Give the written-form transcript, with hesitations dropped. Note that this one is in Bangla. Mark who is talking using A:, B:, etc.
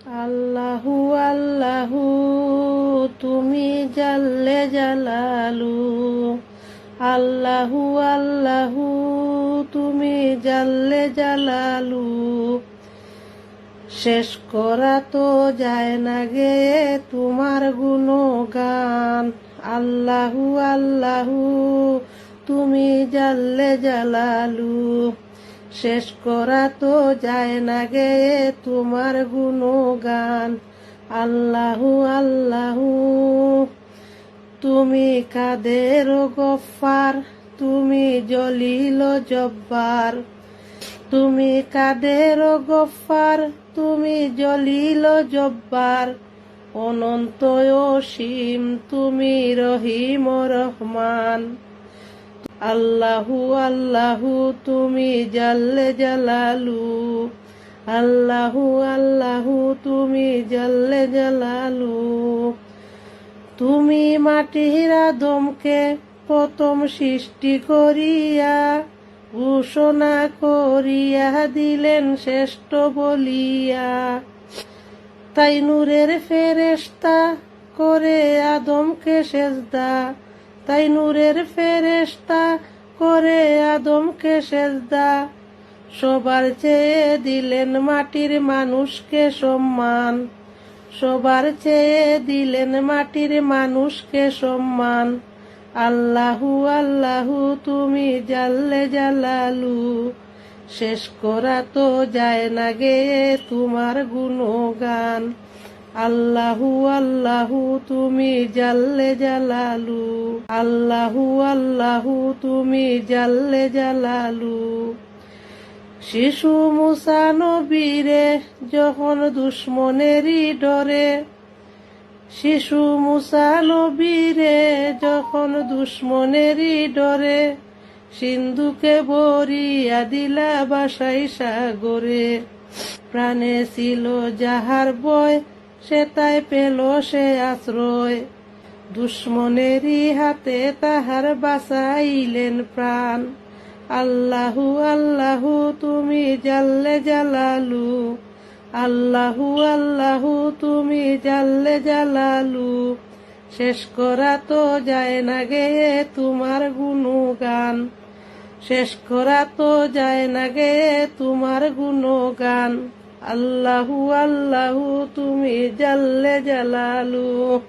A: আল্লাহু আল্লাহু তুমি জাল্লে জালালু। আল্লাহু আল্লাহু তুমি জাল্লে জালালু। শেষ করা তো যায় না গে তোমার গুণগান। আল্লাহু আল্লাহু তুমি জাল্লে জালালু। শেষ করা তো যায় না গে তোমার গুণগান। আল্লাহু আল্লাহু তুমি কাদের গফফার, তুমি জলিল জব্বার। তুমি কাদের গফফার, তুমি জলিল জব্বার। অনন্ত অসীম তুমি রহিম রহমান। আল্লাহু আল্লাহু তুমি জাল্লে জালালু। আল্লাহু আল্লাহু তুমি জাল্লে জালালু। তুমি মাটির আদমকে প্রথম সৃষ্টি করিয়া ঘোষণা করিয়া দিলেন শ্রেষ্ঠ বলিয়া। তাই নূরের ফেরেশতা করে আদমকে সেজদা। তাই নূরের ফেরেশতা করে আদমকে সেজদা। সবার চেয়ে দিলেন মাটির মানুষকে সম্মান। সবার চেয়ে দিলেন মাটির মানুষকে সম্মান। আল্লাহু আল্লাহু তুমি জাল্লে জালালু। শেষ করা তো যায় না গে তোমার গুণগান। আল্লাহু আল্লাহু তুমি জাল্লে জালালু। আল্লাহু আল্লাহু তুমি জাল্লে জালালু। শিশু মুসা নবীরে যখন দুশ্মনেরই ডরে। শিশু মুসা নবীরে যখন দুশ্মনেরই ডরে। সিন্ধুকে বরিয়া দিলা বাসাই সাগরে। প্রাণে ছিল যাহার ভয়, সে তাই পেল সে আশ্রয়। দুশ্মনেরই হাতে তাহার বাঁচাইলেন প্রাণ। আল্লাহু আল্লাহু তুমি জাল্লে জালালু। আল্লাহু আল্লাহু তুমি জাল্লে জালালু। শেষ করা তো যায় না গে তোমার গুণগান। শেষ করা তো যায় না গে তোমার গুণগান। আল্লাহু আল্লাহু তুমি জাল্লে জালালু।